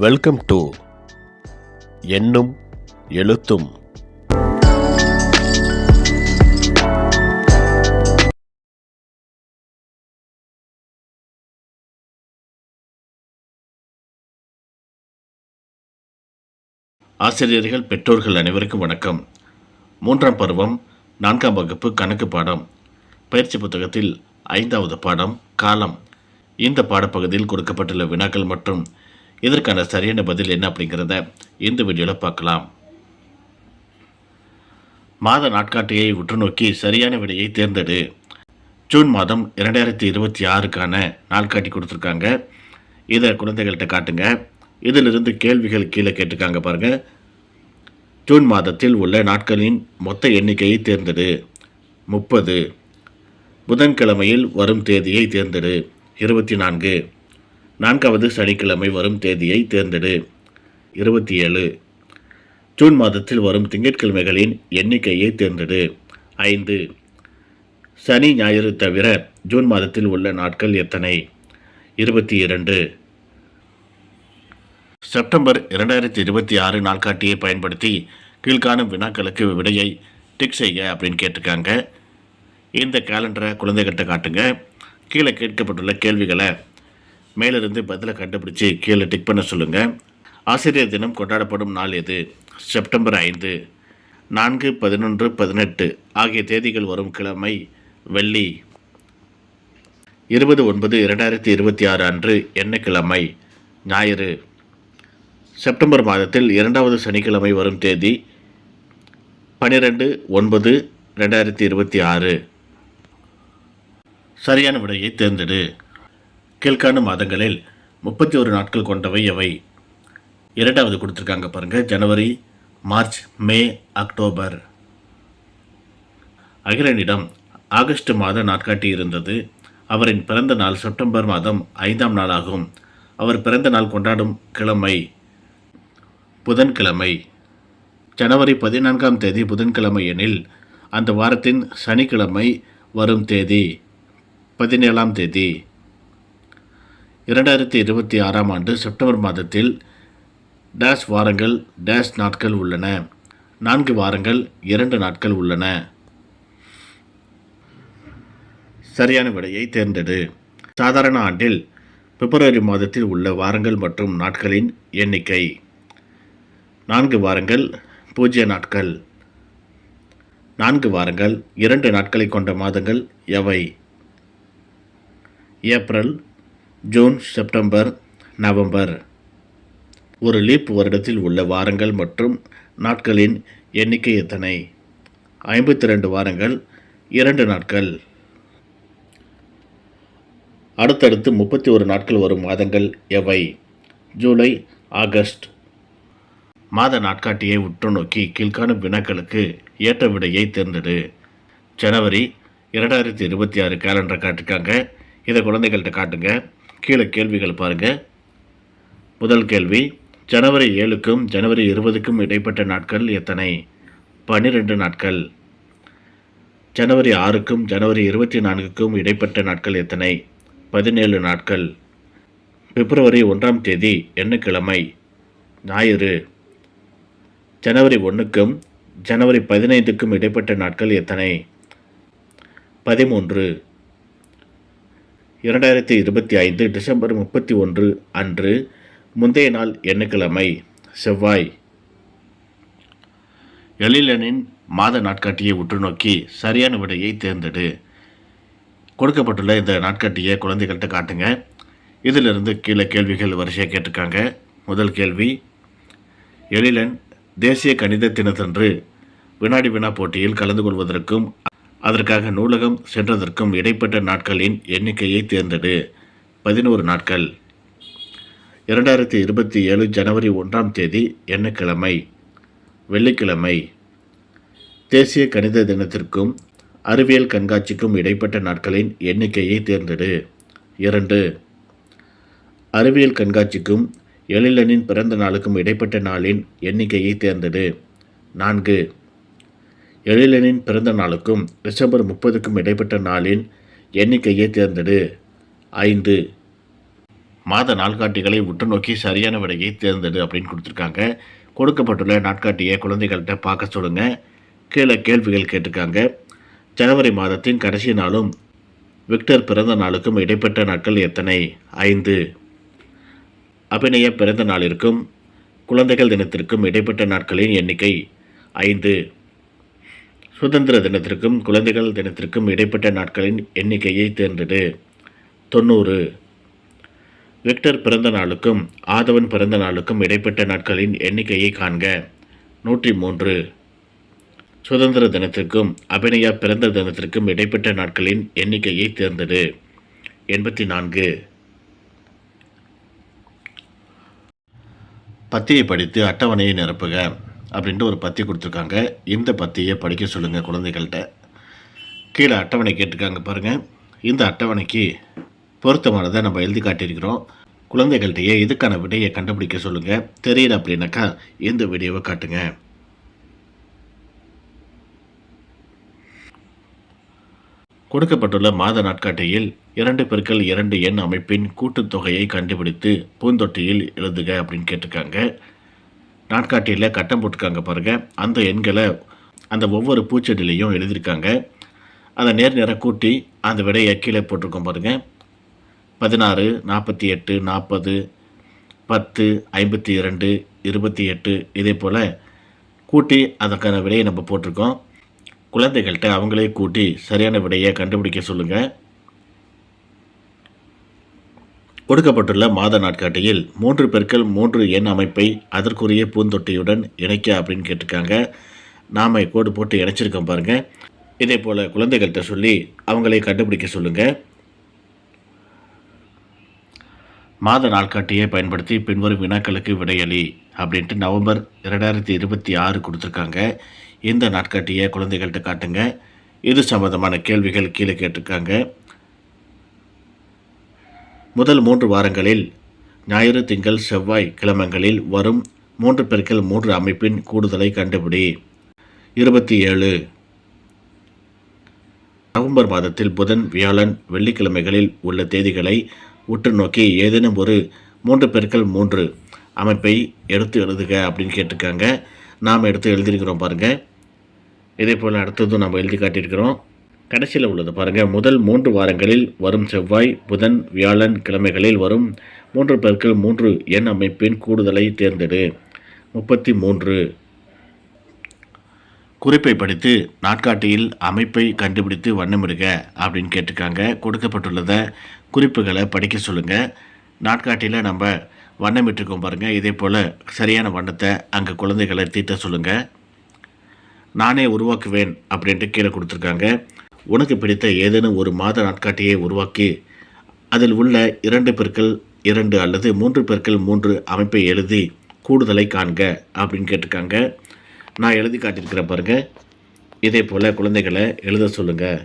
Welcome to எண்ணும் எழுத்தும். ஆசிரியர்கள், பெற்றோர்கள் அனைவருக்கும் வணக்கம். 3ஆம் பருவம் 4ஆம் வகுப்பு கணக்கு பாடம் பயிற்சி புத்தகத்தில் 5வது பாடம் காலம். இந்த பாடப்பகுதியில் கொடுக்கப்பட்டுள்ள வினாக்கள் மற்றும் இதற்கான சரியான பதில் என்ன அப்படிங்கிறத இந்த வீடியோவில் பார்க்கலாம். மாத நாட்காட்டியை உற்று நோக்கி சரியான விடையை தேர்ந்தெடு. ஜூன் மாதம் 2026க்கான நாட்காட்டி கொடுத்துருக்காங்க. இதை குழந்தைகள்கிட்ட காட்டுங்க. இதிலிருந்து கேள்விகள் கீழே கேட்டிருக்காங்க பாருங்கள். ஜூன் மாதத்தில் உள்ள நாட்களின் மொத்த எண்ணிக்கையை தேர்ந்தெடு. 30. புதன்கிழமையில் வரும் தேதியை தேர்ந்தெடு. 24. 4வது சனிக்கிழமை வரும் தேதியை தேர்ந்தெடு. 27. ஜூன் மாதத்தில் வரும் திங்கட்கிழமைகளின் எண்ணிக்கையை தேர்ந்தெடு. 5. சனி ஞாயிறு தவிர ஜூன் மாதத்தில் உள்ள நாட்கள் எத்தனை? 22. செப்டம்பர் 2026 நாள்காட்டியை பயன்படுத்தி கீழ்காணும் வினாக்களுக்கு விடையை டிக் செய்ய அப்படின்னு கேட்டிருக்காங்க. இந்த கேலண்டரை குழந்தைகிட்ட காட்டுங்க. கீழே கேட்கப்பட்டுள்ள கேள்விகளை மேலிருந்து பதிலை கண்டுபிடிச்சி கீழே டிக் பண்ண சொல்லுங்கள். ஆசிரியர் தினம் கொண்டாடப்படும் நாள் எது? செப்டம்பர் 5. 4, 11, 18 ஆகிய தேதிகள் வரும் கிழமை வெள்ளி. 20/9/2026 அன்று என்ன கிழமை? ஞாயிறு. செப்டம்பர் மாதத்தில் 2வது சனிக்கிழமை வரும் தேதி 12/9/2026. சரியான விடையை தேர்ந்தெடு. கீழ்காணும் மாதங்களில் 31 நாட்கள் கொண்டவை எவை? 2வது கொடுத்துருக்காங்க பாருங்கள். ஜனவரி, மார்ச், மே, அக்டோபர். அகிலனிடம் ஆகஸ்ட் மாத நாட்காட்டி இருந்தது. அவரின் பிறந்த நாள் செப்டம்பர் மாதம் 5ஆம் நாளாகும். அவர் பிறந்த நாள் கொண்டாடும் கிழமை புதன்கிழமை. ஜனவரி 14ஆம் தேதி புதன்கிழமை எனில் அந்த வாரத்தின் சனிக்கிழமை வரும் தேதி 17ஆம் தேதி. 2026ஆம் ஆண்டு செப்டம்பர் மாதத்தில் டேஷ் வாரங்கள் டேஷ் நாட்கள் உள்ளன. 4 வாரங்கள் 2 நாட்கள் உள்ளன. சரியான விடையை தேர்ந்தெடு. சாதாரண ஆண்டில் பிப்ரவரி மாதத்தில் உள்ள வாரங்கள் மற்றும் நாட்களின் எண்ணிக்கை 4 வாரங்கள் 0 நாட்கள். 4 வாரங்கள் 2 நாட்களை கொண்ட மாதங்கள் எவை? April, June, September, November. ஒரு லீப் வருடத்தில் உள்ள வாரங்கள் மற்றும் நாட்களின் எண்ணிக்கை எத்தனை? 52 வாரங்கள் 2 நாட்கள். அடுத்தடுத்து 31 நாட்கள் வரும் மாதங்கள் எவை? ஜூலை, ஆகஸ்ட். மாத நாட்காட்டியை உற்று நோக்கி கீழ்காணும் வினாக்களுக்கு ஏற்ற விடையை தேர்ந்தெடு. ஜனவரி 2026 கேலண்டரை காட்டிருக்காங்க. இதை குழந்தைகள்கிட்ட காட்டுங்க. கீழே கேள்விகள் பாருங்கள். முதல் கேள்வி, ஜனவரி 7க்கும் ஜனவரி 20க்கும் இடைப்பட்ட நாட்கள் எத்தனை? 12 நாட்கள். ஜனவரி 6க்கும் ஜனவரி 24க்கும் இடைப்பட்ட நாட்கள் எத்தனை? 17 நாட்கள். பிப்ரவரி 1ஆம் தேதி என்ன கிழமை? ஞாயிறு. ஜனவரி 1க்கும் ஜனவரி 15க்கும் இடைப்பட்ட நாட்கள் எத்தனை? 13. 2025 டிசம்பர் 31 அன்று முந்தைய நாள் என்ன கிழமை? செவ்வாய். எழிலனின் மாத நாட்காட்டியை உற்று நோக்கி சரியான விடையை தேர்ந்தெடு. கொடுக்கப்பட்டுள்ள இந்த நாட்காட்டியை குழந்தைகள்கிட்ட காட்டுங்க. இதிலிருந்து கீழே கேள்விகள் வரிசையாக கேட்டிருக்காங்க. முதல் கேள்வி, எழிலன் தேசிய கணித தினத்தன்று வினாடி வினா போட்டியில் கலந்து கொள்வதற்கும் அதற்காக நூலகம் சென்றதற்கும் இடைப்பட்ட நாட்களின் எண்ணிக்கையை தேர்ந்தெடு. 11 நாட்கள். 2027 ஜனவரி 1ஆம் தேதி என்ன கிழமை? வெள்ளிக்கிழமை. தேசிய கணித தினத்திற்கும் அறிவியல் கண்காட்சிக்கும் இடைப்பட்ட நாட்களின் எண்ணிக்கையை தேர்ந்தெடு. 2. அறிவியல் கண்காட்சிக்கும் எழிலனின் பிறந்த நாளுக்கும் இடைப்பட்ட நாளின் எண்ணிக்கையை தேர்ந்தெடு. 4. எழிலனின் பிறந்த நாளுக்கும் டிசம்பர் 30க்கும் இடைப்பட்ட நாளின் எண்ணிக்கையை தேர்ந்தெடு. 5. மாத நாள்காட்டிகளை உற்று நோக்கி சரியான விடையை தேர்ந்தெடு அப்படின்னு கொடுத்துருக்காங்க. கொடுக்கப்பட்டுள்ள நாட்காட்டியை குழந்தைகள்கிட்ட பார்க்க சொல்லுங்க. கீழே கேள்விகள் கேட்டிருக்காங்க. ஜனவரி மாதத்தின் கடைசி நாளும் விக்டர் பிறந்த நாளுக்கும் இடைப்பட்ட நாட்கள் எத்தனை? 5. அபிநய பிறந்த நாளிற்கும் குழந்தைகள் தினத்திற்கும் இடைப்பட்ட நாட்களின் எண்ணிக்கை 5. சுதந்திர தினத்திற்கும் குழந்தைகள் தினத்திற்கும் இடைப்பட்ட நாட்களின் எண்ணிக்கையை தேர்ந்தெடு. 90. விக்டர் பிறந்த நாளுக்கும் ஆதவன் பிறந்த நாளுக்கும் இடைப்பட்ட நாட்களின் எண்ணிக்கையை காண்க. 103. சுதந்திர தினத்திற்கும் அபிநயா பிறந்த தினத்திற்கும் இடைப்பட்ட நாட்களின் எண்ணிக்கையை தேர்ந்தெடு. 84. பத்தியை படித்து அட்டவணையை நிரப்புக அப்படின்ட்டு ஒரு பத்தி கொடுத்துருக்காங்க. இந்த பத்தியை படிக்க சொல்லுங்கள் குழந்தைகள்கிட்ட. கீழே அட்டவணை கேட்டிருக்காங்க பாருங்கள். இந்த அட்டவணைக்கு பொருத்தமானதை நம்ம எழுதி காட்டியிருக்கிறோம். குழந்தைகள்கிட்டயே இதுக்கான விடையை கண்டுபிடிக்க சொல்லுங்கள். தெரியல அப்படின்னாக்கா இந்த வீடியோவை காட்டுங்க. கொடுக்கப்பட்டுள்ள மாத நாட்காட்டியில் 2x2 எண் அமைப்பின் கூட்டுத்தொகையை கண்டுபிடித்து பூந்தொட்டியில் எழுதுக அப்படின்னு கேட்டிருக்காங்க. நாட்காட்டியில் கட்டம் போட்டிருக்காங்க பாருங்கள். அந்த எண்களை அந்த ஒவ்வொரு பூச்செடியிலையும் எழுதியிருக்காங்க. அதை நேர் கூட்டி அந்த விடையை கீழே போட்டிருக்கோம் பாருங்கள். 16, 48, 40, 10, 52, 28 இதே போல் கூட்டி அதற்கான விடையை நம்ம போட்டிருக்கோம். குழந்தைகள்கிட்ட அவங்களே கூட்டி சரியான விடையை கண்டுபிடிக்க சொல்லுங்கள். கொடுக்கப்பட்டுள்ள மாத நாட்காட்டியில் 3x3 எண் அமைப்பை அதற்குரிய பூந்தொட்டியுடன் இணைக்க அப்படின்னு கேட்டிருக்காங்க. நாம் கோடு போட்டு இணைச்சிருக்கோம் பாருங்கள். இதே போல் குழந்தைகள்கிட்ட சொல்லி அவங்களே கண்டுபிடிக்க சொல்லுங்கள். மாத நாள்காட்டியை பயன்படுத்தி பின்வரும் வினாக்களுக்கு விடையளி அப்படின்ட்டு நவம்பர் 2026 கொடுத்துருக்காங்க. இந்த நாட்காட்டியை குழந்தைகள்கிட்ட காட்டுங்க. இது சம்பந்தமான கேள்விகள் கீழே கேட்டிருக்காங்க. முதல் 3 வாரங்களில் ஞாயிறு, திங்கள், செவ்வாய் கிழமைகளில் வரும் 3x3 அமைப்பின் கூடுதலை கண்டுபிடி. 27. நவம்பர் மாதத்தில் புதன், வியாழன், வெள்ளிக்கிழமைகளில் உள்ள தேதிகளை உற்று நோக்கி ஏதேனும் ஒரு 3x3 அமைப்பை எடுத்து எழுதுக அப்படின்னு கேட்டிருக்காங்க. நாம் எடுத்து எழுதியிருக்கிறோம் பாருங்கள். இதே போல் அடுத்ததும் நம்ம எழுதி காட்டியிருக்கிறோம். கடைசியில் உள்ளது பாருங்கள். முதல் 3 வாரங்களில் வரும் செவ்வாய், புதன், வியாழன் கிழமைகளில் வரும் 3x3 எண் அமைப்பின் கூடுதலை தேர்ந்தெடு. 33. குறிப்பை படித்து நாட்காட்டியில் அமைப்பை கண்டுபிடித்து வண்ணமிடுக அப்படின்னு கேட்டிருக்காங்க. கொடுக்கப்பட்டுள்ளதை குறிப்புகளை படிக்க சொல்லுங்கள். நாட்காட்டியில் நம்ம வண்ணமிட்டிருக்கோம் பாருங்கள். இதே போல் சரியான வண்ணத்தை அங்கே குழந்தைகளை தீட்ட சொல்லுங்கள். நானே உருவாக்குவேன் அப்படின்ட்டு கீழே கொடுத்துருக்காங்க. உனக்கு பிடித்த ஏதேனும் ஒரு மாத நாட்காட்டியை உருவாக்கி அதில் உள்ள 2x2 அல்லது 3x3 அமைப்பை எழுதி கூடுதலை காண்க அப்படின்னு கேட்டிருக்காங்க. நான் எழுதி காட்டியிருக்கிறேன் பாருங்கள். இதே போல் குழந்தைகளை எழுத சொல்லுங்கள்.